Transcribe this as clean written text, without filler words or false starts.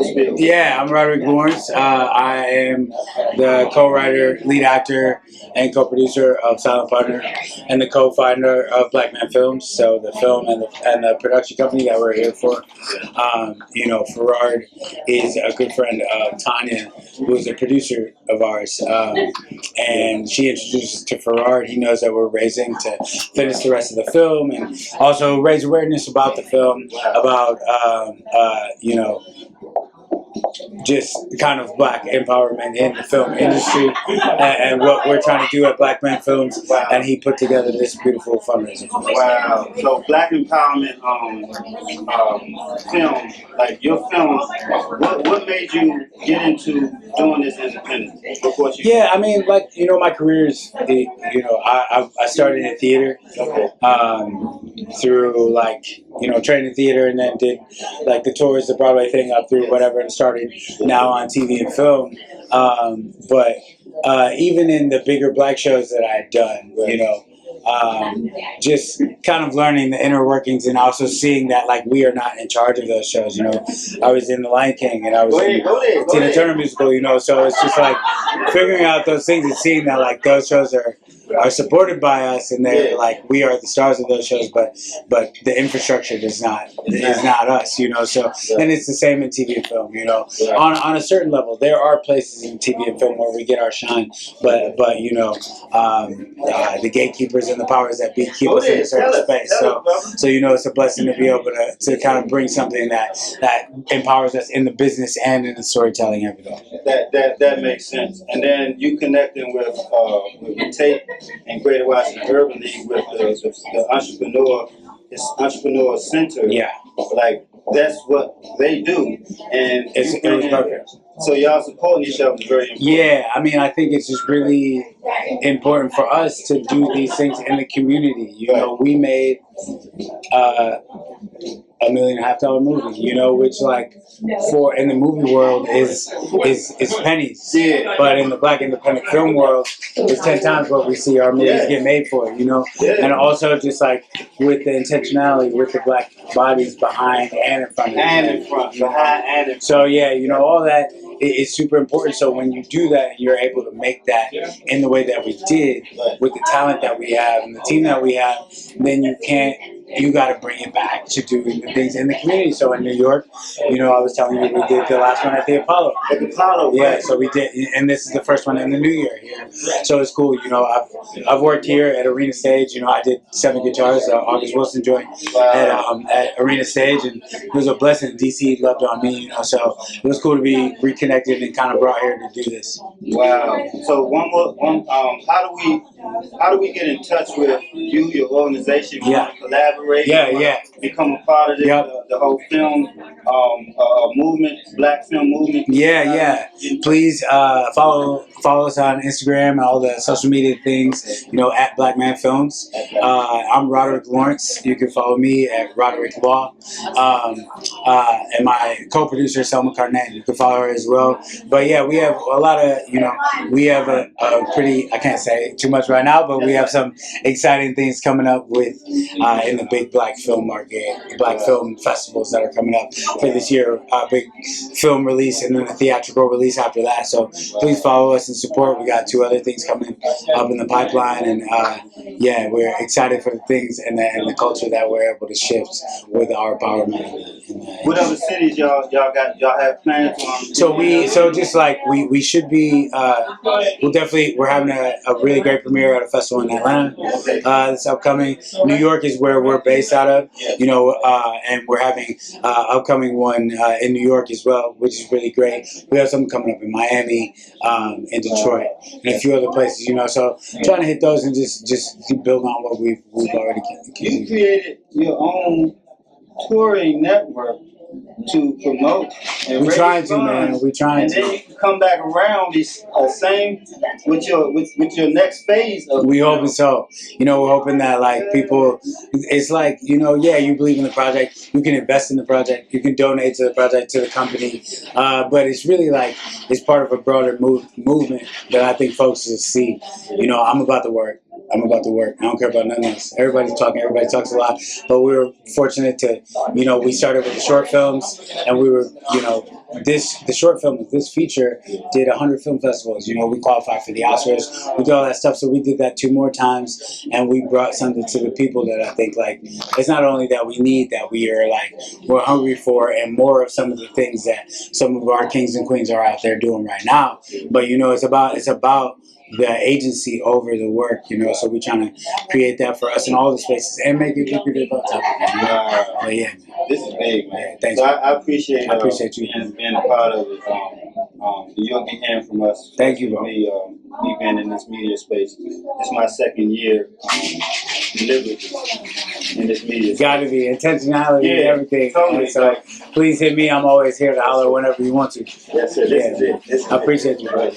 full spiel. Yeah, I'm Roderick Lawrence. I am the co-writer, lead actor, and co-producer of Silent Partner, and the co-founder of Black Man Films. So the film and the production company that we're here for. Farrard is a good friend of Tanya, who is a producer of ours, and she introduced us to Farrard. He knows that we're raising to finish the rest of the film and also raise awareness about the film, about just kind of Black empowerment in the film industry and what we're trying to do at Black Man Films. Wow. And he put together this beautiful fundraiser. Wow. So Black empowerment film, like your film, what made you get into doing this independently? Yeah, I mean, my career is, I started in theater through trained in theater and then did the tours, the Broadway thing up through whatever, and started now on TV and film. But even in the bigger Black shows that I had done, just kind of learning the inner workings and also seeing that we are not in charge of those shows. I was in The Lion King and I was in the Tina Turner musical. So it's just figuring out those things and seeing that those shows are supported by us and they're we are the stars of those shows, but the infrastructure is not us. So and it's the same in TV and film. On a certain level, there are places in TV and film where we get our shine, but the gatekeepers and the powers that be keep us in a certain space. So it's a blessing to be able to kind of bring something that empowers us in the business and in the storytelling every day. That makes sense. And then you connecting with Tate and Greater Washington Urban League with the entrepreneur center. Yeah. That's what they do. And it was perfect. So y'all supporting each other is very important. Yeah, I mean, I think it's just really important for us to do these things in the community. We made $1.5 million movie, which for in the movie world is pennies. Yeah. But in the Black independent film world, it's 10 times what we see our movies get made for, Yeah. And also just with the intentionality, with the Black bodies behind and in front of behind and in front. So all that is super important. So when you do that, you're able to make that in the way that we did with the talent that we have and the team that we have, then you got to bring it back to doing the things in the community. So in New York, I was telling you, we did the last one at the Apollo. Yeah, so we did, and this is the first one in the new year here. So it's cool. I've worked here at Arena Stage. I did 7 guitars, August Wilson joint at Arena Stage, and it was a blessing. DC loved on me, so it was cool to be reconnected and kind of brought here to do this. Wow. So how do we get in touch with you, your organization? Collaborate. Become a part of this, the whole film movement, Black film movement. Yeah. Please follow us on Instagram and all the social media things. At Black Man Films. I'm Roderick Lawrence. You can follow me at Roderick Law. And my co-producer Selma Carnett. You can follow her as well. But yeah, we have a lot of we have a pretty, I can't say too much right now, but we have some exciting things coming up with in the big Black film market, Black film festivals that are coming up for this year. Big film release and then a theatrical release after that. So please follow us and support. We got 2 other things coming up in the pipeline, and we're excited for the things and the culture that we're able to shift with our empowerment. What other cities y'all have plans on? So we should be we're having a really great premiere at a festival in Atlanta this upcoming. New York is where we're based out of, and we're having upcoming one in New York as well, which is really great. We have something coming up in Miami, in Detroit, and a few other places, so trying to hit those and just build on what we've already You created your own touring network to promote and we're trying to, man. We're trying to. And then you can come back around the same with your next phase of. We hoping so. We're hoping that people. It's you believe in the project. You can invest in the project. You can donate to the project, to the company. But it's really it's part of a broader movement that I think folks should see. I'm about the work. I'm about to work. I don't care about nothing else. Everybody's talking. Everybody talks a lot. But we were fortunate to, we started with the short films, and we were, the short film, this feature did 100 film festivals. We qualified for the Oscars. We did all that stuff. So we did that 2 more times, and we brought something to the people that I think, like, it's not only that we need, that we are, like, we're hungry for, and more of some of the things that some of our kings and queens are out there doing right now. But, it's about the agency over the work, so we're trying to create that for us in all the spaces and make it lucrative on top of it. But yeah, this is big, man. Yeah, thanks. So I appreciate you being a part of it. You'll be hearing from us. Thank you, bro. Me being in this media space. This is my 2nd year deliberately in this media space. Gotta be intentionality and everything. Totally. So please hit me. I'm always here to holler whenever you want to. Yes, sir. This is it. I appreciate you, bro.